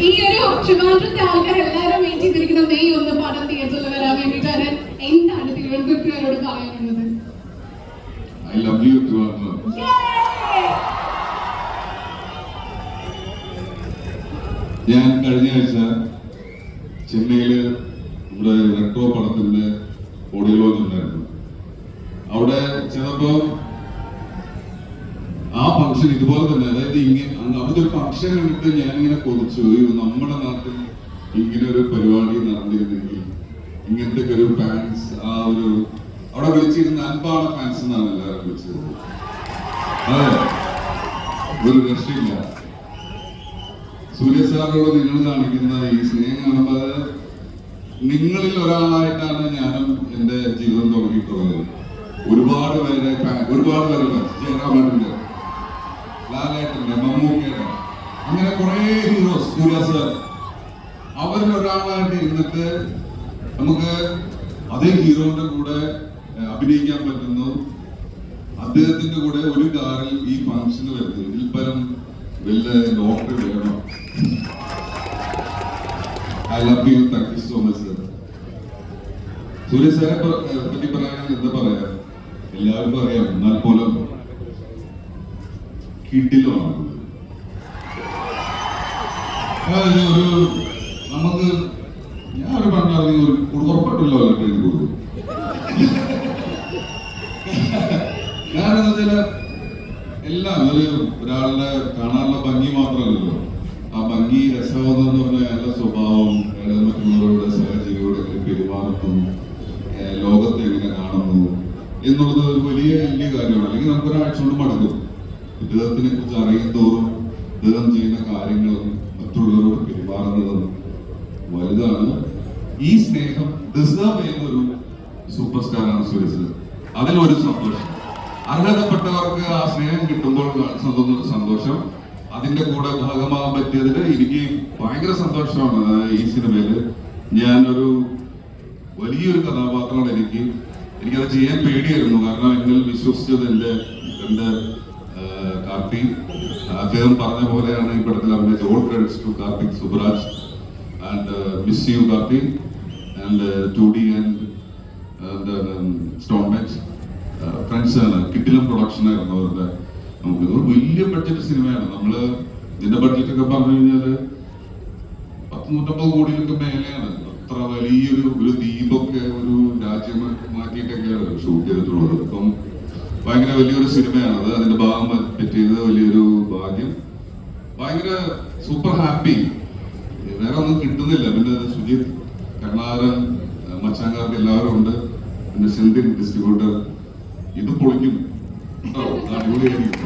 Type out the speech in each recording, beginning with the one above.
ഈ ഒരു ട്രിവാൻഡ്രത്തെ ആൾക്കാരെല്ലാവരും വെയിറ്റ് ചെയ്തിരിക്കുന്ന മെയ് 1 പടം തിയേറ്ററിൽ വരാൻ വേണ്ടിയിട്ടാണ്. എന്താണ് തിരുവനന്തപുരത്തുകാരോട് പറയാനുള്ളത്? I love you, Trivandrum. ഞാൻ കഴിഞ്ഞ ആഴ്ച ചെന്നൈയില് നമ്മുടെ റെട്രോ പടത്തിന്റെ ഓഡിയോ ലോഞ്ച് ഉണ്ടായിരുന്നു. അവിടെ ചെന്നപ്പോ ആ ഫംഗ്ഷൻ ഇതുപോലെ തന്നെ, അതായത് അവിടെ ഒരു ഫംഗ്ഷൻ കണ്ടിട്ട് ഞാനിങ്ങനെ കൊതിച്ചു, നമ്മുടെ നാട്ടിൽ ഇങ്ങനെ ഒരു പരിപാടി നടന്നിരുന്നെങ്കിൽ, ഇങ്ങനത്തെ ഒരു ഫാൻസ്, ആ ഒരു അവിടെ വിളിച്ചിരുന്ന അൻപാണ് ഫാൻസ് എന്നാണ് എല്ലാവരും വിളിച്ചത്. അതെ, ഒരു രക്ഷയില്ല. സൂര്യ സാറിനോട് നിങ്ങൾ കാണിക്കുന്ന ഈ സ്നേഹം കാണുമ്പോൾ അത് നിങ്ങളിൽ ഒരാളായിട്ടാണ് ഞാനും എൻ്റെ ജീവിതം തുടങ്ങിയിട്ടുള്ളത്. ഒരുപാട് പേരെ ജയറാമേട്ടൻ്റെ, ലാലേട്ടൻ്റെ, മമ്മൂക്കയുടെ, അങ്ങനെ കുറെ ഹീറോസ്, സൂര്യ സാർ, അവരിൽ ഒരാളായിട്ട് ഇരുന്നിട്ട് നമുക്ക് അതേ ഹീറോന്റെ കൂടെ അഭിനയിക്കാൻ പറ്റുന്നു. അദ്ദേഹത്തിന്റെ കൂടെ ഒരു കാറിൽ ഈ ഫംഗ്ഷന് വരുന്നത്, ഇതിൽ പരം വലിയ ഡോക്ടർ വേണം. I love you, thank you so much sir. Surya സാറെ പറ്റി പറയാൻ എന്താ പറയാ, എല്ലാവർക്കും അറിയാം. എന്നാൽ പോലും കിട്ടിലാണ് ഒരു നമുക്ക്, ഞാൻ ഒരു പണ്ടാണെങ്കിൽ ഒരു ഉറപ്പിട്ടുള്ള ട്രെയിൻ പോകും. ഞാനെന്ന് വെച്ചാൽ എല്ലാം ഒരാളുടെ കാണാനുള്ള ഭംഗി മാത്രമല്ലല്ലോ, ആ ഭംഗി രസമെന്ന് പറഞ്ഞാൽ അയാളുടെ സ്വഭാവം, അയാളുടെ മറ്റുള്ളവരുടെ സഹജീവിയോട് എങ്ങനെ പെരുമാറുന്നു, ലോകത്തെ എങ്ങനെ കാണുന്നു എന്നുള്ളത് ഒരു വലിയ കാര്യമാണ്. അല്ലെങ്കിൽ നമുക്കൊരാഴ്ച കൊണ്ട് മടങ്ങും. ഇദ്ദേഹത്തിനെ കുറിച്ച് അറിയും തോറും ഇദ്ദേഹം ചെയ്യുന്ന കാര്യങ്ങളും മറ്റുള്ളവരോട് പെരുമാറുന്നതും വലുതാണ്. ഈ സ്നേഹം ഡിസേർവ് ചെയ്യുന്ന ഒരു സൂപ്പർ സ്റ്റാറാണ് സൂര്യ. അതിലൊരു സന്തോഷം, അർഹതപ്പെട്ടവർക്ക് ആ സ്നേഹം കിട്ടുമ്പോൾ സന്തോഷം, അതിന്റെ കൂടെ ഭാഗമാകാൻ പറ്റിയതിൽ എനിക്ക് ഭയങ്കര സന്തോഷമാണ്. ഈ സിനിമയില് ഞാനൊരു വലിയൊരു കഥാപാത്രമാണ്. എനിക്കത് ചെയ്യാൻ പേടിയായിരുന്നു. കാരണം എന്നിൽ വിശ്വസിച്ചത് എൻ്റെ കാർത്തി. അദ്ദേഹം പറഞ്ഞ പോലെയാണ് ഈ പടത്തിൽ അഭിനയിച്ച. All credits to Karthik Subbaraj and miss you Karthi and 2D and Stone Bench friends ആണ്. കിട്ടിലം പ്രൊഡക്ഷൻ ആയിരുന്നു അവരുടെ. നമുക്ക് ഒരു വലിയ ബഡ്ജറ്റ് സിനിമയാണ്. നമ്മള് ഇതിന്റെ ബഡ്ജറ്റ് ഒക്കെ പറഞ്ഞു കഴിഞ്ഞാല് 150 കോടിയിലൊക്കെ മേലെയാണ്. അത്ര വലിയൊരു ദ്വീപൊക്കെ ഒരു രാജ്യം മാറ്റിയിട്ടൊക്കെയാണ് ഷൂട്ട് ചെയ്തിട്ടുള്ളത്. അപ്പം ഭയങ്കര വലിയൊരു സിനിമയാണത്. അതിന്റെ ഭാഗം പറ്റിയത് വലിയൊരു ഭാഗ്യം. ഭയങ്കര സൂപ്പർ ഹാപ്പി. വേറെ ഒന്നും കിട്ടുന്നില്ല. പിന്നെ സുജിത്, കർണാരൻ, മച്ചാങ്കാർക്ക് എല്ലാവരും ഉണ്ട്. പിന്നെ സെന്തിൻ ഡിസ്ട്രിബ്യൂട്ടർ, ഇത് പൊളിക്കും കേട്ടോ, അടിപൊളിയായിരിക്കും.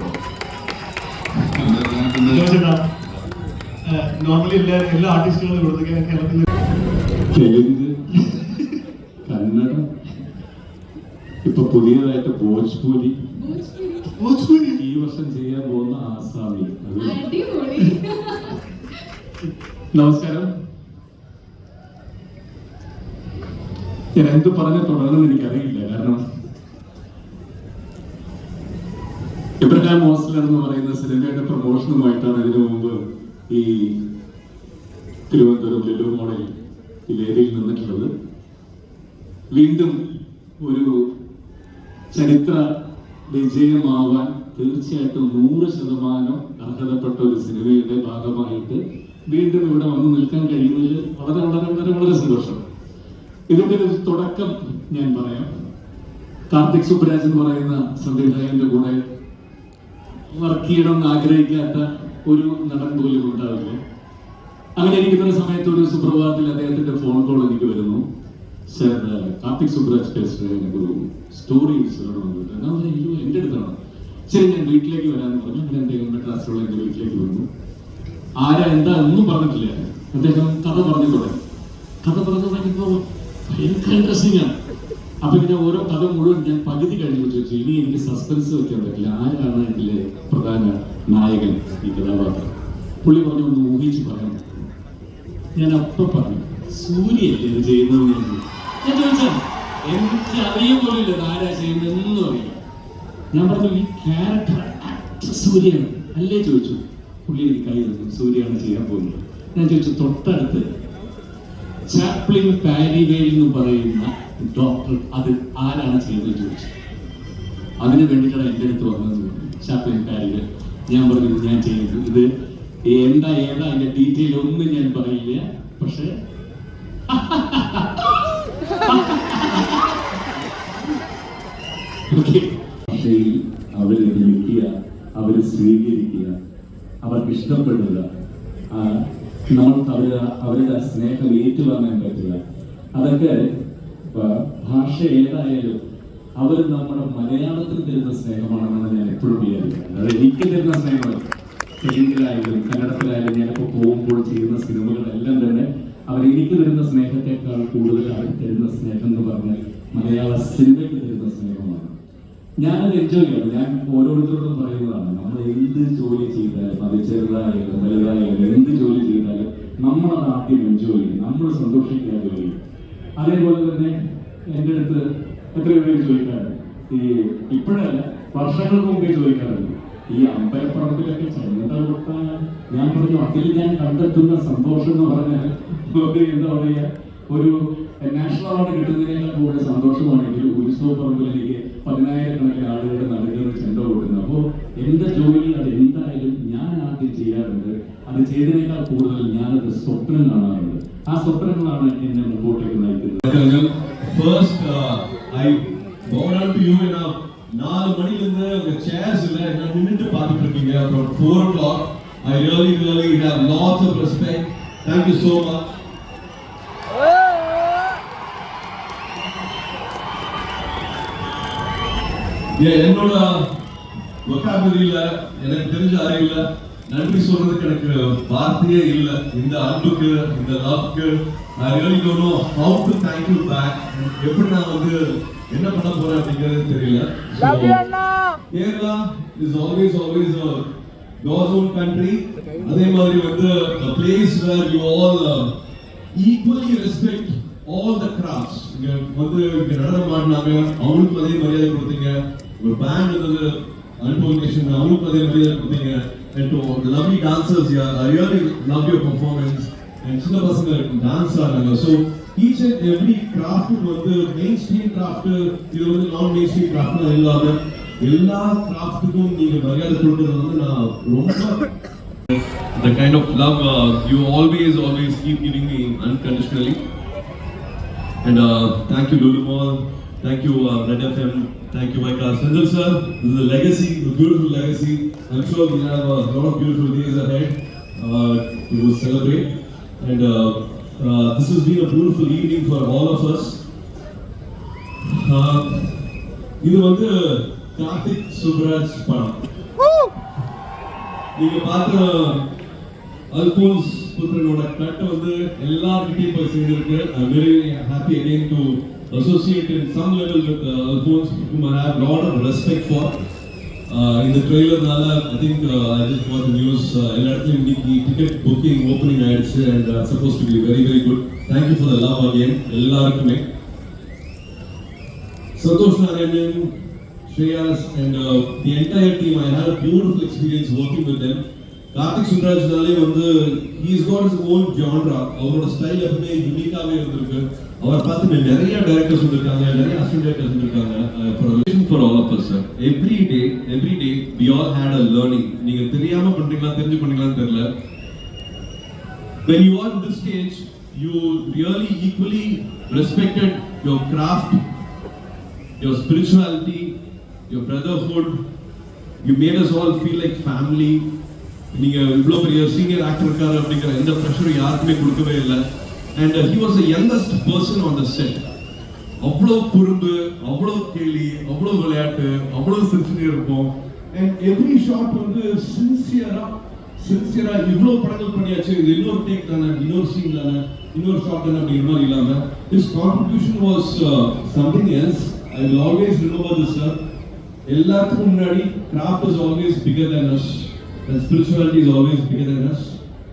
നോർമലി എല്ലാ ആർട്ടിസ്റ്റുകളും കേരളത്തിൽ തെലുങ്ക്, കന്നഡ, ഇപ്പൊ പുതിയതായിട്ട് ഭോജ്പൂരി, ഈ വർഷം ചെയ്യാൻ പോകുന്ന ആസാമി. നമസ്കാരം. ഞാൻ എന്ത് പറഞ്ഞ് തുടങ്ങുമെന്ന് എനിക്കറിയില്ല. കാരണം ഇബ്രഹാം ഹോസ്റ്റലർ എന്ന് പറയുന്ന സിനിമയുടെ പ്രൊമോഷനുമായിട്ടാണ് ഇതിനു മുമ്പ് ഈ തിരുവനന്തപുരം ലുലു മോളിൽ ഈ വേദിയിൽ നിന്നിട്ടുള്ളത്. വീണ്ടും ഒരു ചരിത്ര വിജയമാവാൻ തീർച്ചയായിട്ടും 100% അർഹതപ്പെട്ട ഒരു സിനിമയുടെ ഭാഗമായിട്ട് വീണ്ടും ഇവിടെ വന്ന് നിൽക്കാൻ കഴിയുന്നതിൽ വളരെ വളരെ വളരെ വളരെ സന്തോഷം. ഇതിന്റെ ഒരു തുടക്കം ഞാൻ പറയാം. കാർത്തിക് സുബ്രാജ് എന്ന് പറയുന്ന സംവിധായകന്റെ കൂടെ വർക്ക് ചെയ്യണമെന്ന് ആഗ്രഹിക്കാത്ത ഒരു നടൻ പോലും ഉണ്ടാവില്ല. അങ്ങനെ ഇരിക്കുന്ന സമയത്ത് ഒരു സുപ്രഭാതത്തിൽ അദ്ദേഹത്തിന്റെ ഫോൺ കോൾ എനിക്ക് വരുന്നു. സർ, കാർത്തിക് സുബ്രാജ് പേസുന്ന ഒരു സ്റ്റോറി എന്റെ അടുത്താണ്. ശരി, ഞാൻ വീട്ടിലേക്ക് വരാമെന്ന് പറഞ്ഞു. അങ്ങനെ അദ്ദേഹം മെഡ്രാസിലുള്ള എന്റെ വീട്ടിലേക്ക് വന്നു. ആരാ എന്താ ഒന്നും പറഞ്ഞിട്ടില്ല. അദ്ദേഹം കഥ പറഞ്ഞു തുടങ്ങി. കഥ പറഞ്ഞു തുടങ്ങിയപ്പോൾ ഭയങ്കര ഇൻട്രസ്റ്റിംഗ് ആണ്. അപ്പൊ ഇങ്ങനെ ഓരോ കഥ മുഴുവൻ ഞാൻ പകുതി കഴിഞ്ഞു ചോദിച്ചു, ഇനി എനിക്ക് സസ്പെൻസ് വെക്കാൻ പറ്റില്ല, ആരാണ് ഇതിലെ പ്രധാന നായകൻ, ഈ കഥാപാത്രം. പുള്ളി പറഞ്ഞു, ഒന്ന് ഊഹിച്ച് പറയാൻ. ഞാൻ അപ്പൊ പറഞ്ഞു, സൂര്യയല്ലേ ഇത് ചെയ്യുന്നത്. ഞാൻ ചോദിച്ചാൽ എനിക്ക് അറിയാൻ പോലും ഇല്ല ആരാ ചെയ്യുന്നതെന്നും അറിയില്ല. ഞാൻ പറഞ്ഞു, ഈ ക്യാരക്ടർ സൂര്യയാണ് അല്ലേ ചോദിച്ചു. പുള്ളി എനിക്ക് കൈ തന്നു, സൂര്യയാണ് ചെയ്യാൻ പോകുന്നത്. ഞാൻ ചോദിച്ചു, തൊട്ടടുത്ത് ചാപ്ലിൻ പാരിവേൽ എന്ന് പറയുന്ന ഡോക്ടർ അത് ആരാണ് ചെയ്തത് ചോദിച്ചു. അതിന് വേണ്ടിയിട്ടാണ് എൻ്റെ അടുത്ത് വന്നത് ചാപ്ലിൻ പാരിവേൽ. ഞാൻ പറഞ്ഞു ഞാൻ ചെയ്തു. ഇത് ഏതാ അതിന്റെ ഡീറ്റെയിൽ ഒന്നും ഞാൻ പറയില്ല. പക്ഷെ ഭാഷയിൽ അവരെ വിളിക്കുക, അവരെ സ്വീകരിക്കുക, അവർക്ക് ഇഷ്ടപ്പെടുക, നമ്മൾക്ക് അവരുടെ സ്നേഹം ഏറ്റുവാങ്ങാൻ പറ്റുക, അതൊക്കെ ഭാഷ ഏതായാലും അവർ നമ്മുടെ മലയാളത്തിൽ തരുന്ന സ്നേഹമാണെന്നാണ് ഞാൻ എപ്പോഴും വിചാരിക്കുന്നത്. അത് എനിക്ക് തരുന്ന സ്നേഹമല്ല. തെലുങ്കിലായാലും കന്നഡത്തിലായാലും ഞാനിപ്പോൾ പോകുമ്പോൾ ചെയ്യുന്ന സിനിമകളെല്ലാം തന്നെ അവർ എനിക്ക് തരുന്ന സ്നേഹത്തെക്കാൾ കൂടുതൽ അവർ തരുന്ന സ്നേഹം എന്ന് പറഞ്ഞാൽ മലയാള സിനിമയ്ക്ക് തരുന്ന സ്നേഹമാണ്. ഞാനത് എൻജോയ് ചെയ്യണം. ഞാൻ ഓരോരുത്തരോടും പറയുന്നതാണ്, നമ്മൾ എന്ത് ജോലി ചെയ്താലും, അത് ചെറുതായാലും വലുതായാലും എന്ത് ജോലി ചെയ്താലും നമ്മളത് ആദ്യം എൻജോയ് ചെയ്യും, നമ്മൾ സന്തോഷിക്കുക ജോലി. അതേപോലെ തന്നെ എൻ്റെ അടുത്ത് എത്രയോ പേര് ചോദിക്കാറുണ്ട്, ഈ ഇപ്പോഴല്ല വർഷങ്ങൾക്ക് മുമ്പേ ചോദിക്കാറുണ്ട്, ഈ അമ്പലപ്പറമ്പിലൊക്കെ ചെണ്ട കൊട്ടാൻ. ഞാൻ പറഞ്ഞു, അതിൽ ഞാൻ കണ്ടെത്തുന്ന സന്തോഷം എന്ന് പറഞ്ഞാൽ എന്താ പറയുക, ഒരു നാഷണൽ അവാർഡ് കിട്ടുന്നതിനേക്കാൾ കൂടുതൽ സന്തോഷമാണെങ്കിൽ ഉത്സവ പറമ്പിൽ എനിക്ക് 10,000-കണക്കിന് ആളുകളുടെ നടുക്കുന്ന ചെണ്ട കൊട്ടുന്നത്. അപ്പോൾ എൻ്റെ ജോലി അത് എന്തായാലും ഞാൻ ആദ്യം ചെയ്യാറുണ്ട്. അത് ചെയ്തതിനേക്കാൾ കൂടുതൽ ഞാനത് സ്വപ്നം കാണാറുണ്ട്. ആ സ്വപ്നങ്ങളാണ് എന്നെ മുമ്പോട്ടേക്ക് നയിക്കുന്നത്. First, I bow down to you in a 4 மணிலிருந்து உங்க chairs இல்ல நான் நின்னுட்டு பார்த்துட்டு இருக்கீங்க from 4 o'clock. I really have lots of respect. Thank you so much. என்னோட vocabularyல எனக்கு தெரிஞ்ச அறிவுல நன்றி சொல்றதுக்கு எனக்கு வார்த்தையே இல்ல. இந்த அன்புக்கு, இந்த லவ்க்கு I really don't know how to thank you back. எப்படி நான் வந்து என்ன பண்ண போறேன் அப்படிங்கிறது தெரியல. Kerala is always a God's own country. அதே மாதிரி வந்து a place where you all equally respect all the crafts. இங்க வந்து இங்க நடனம் ஆடினாங்க, அவங்களுக்கு அதே மரியாதை கொடுத்தீங்க. ஒரு பேண்ட் இருந்தது, அனுபவ நேஷன், அவங்களுக்கு அதே மரியாதை கொடுத்தீங்க. And to the lovely dancers here, I really love your performance. And சின்ன பசங்க டான்ஸ் ஆடுறாங்க. So each and every craft வந்து மெயின் ஸ்ட்ரீம் கிராஃப்ட், இது வந்து நான் மெயின் ஸ்ட்ரீம் கிராஃப்ட் இல்லாம எல்லா கிராஃப்ட்டுக்கும் நீங்க மரியாதை கொடுக்கறது வந்து நான் ரொம்ப the kind of love you always keep giving me unconditionally. And thank you Lulu Mall, thank you Red FM, thank you Mike Sandal sir. This is a legacy, a beautiful legacy. I'm sure we have a lot of beautiful days ahead to celebrate. And this has been a beautiful evening for all of us. இது வந்து கார்த்திக் சுப்ராஜ் படம். நீங்க பார்த்த Alphons புத்திரனோட cut வந்து எல்லார்கிட்டயும் போய் சேர்ந்திருக்கு. I'm very happy again to associate in some level with Alphonse, whom I have a lot of respect for. In the trailer nala, I think I just got the news. எல்லாத்துலயும் இன்னைக்கு ticket booking opening ஆயிடுச்சு, and supposed to be very good. Thank you for the love again எல்லாருக்குமே. Santosh Narayanan, Shreyas, and the entire team, I had a beautiful experience working with them. Karthik Subraj Nale வந்து he's got his own genre. அவரோட style எப்பவுமே யூனிக்காவே இருந்திருக்கு. அவர் பார்த்து நிறைய directors வந்திருக்காங்க, நிறைய assistant directors வந்திருக்காங்க. For all of us sir, every day we all had a learning. நீங்க தெரியாம பண்றீங்களா தெரிஞ்சு பண்றீங்களான்னு தெரியல. When you are in this stage, you really equally respected your craft, your spirituality, your brotherhood. You made us all feel like family. நீங்க இவ்வளவு பெரிய senior actor இருக்காரு அப்படிங்கிற எந்த ப்ரெஷரும் யாருக்குமே கொடுக்கவே இல்லை. And he was the youngest person on the set. அவ்வளவு குறும்பு, அவ்வளவு கேலி, அவ்வளவு விளையாட்டு, அவ்வளவு சிரிச்சுட்டே இருப்போம். And every shot வந்து சின்சியரா இவ்வளவு படங்கள் பண்ணியாச்சு, இது இன்னொரு டேக் தானே, இன்னொரு சீன் தானே, இன்னொரு ஷாட் தானே அப்படிங்கிற மாதிரி இல்லாம his contribution was something else. I will always remember this sir. எல்லாத்துக்கும் முன்னாடி craft is always bigger than us. And spirituality is always bigger than us.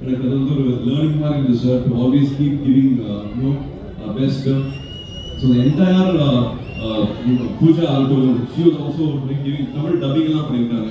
எனக்கு அது வந்து ஒரு லேர்னிங் மாதிரி இருந்துச்சு sir, to always keep giving best. So the entire Pooja album, she was also giving Tamil dubbing எல்லாம் பண்ணியிருக்காங்க.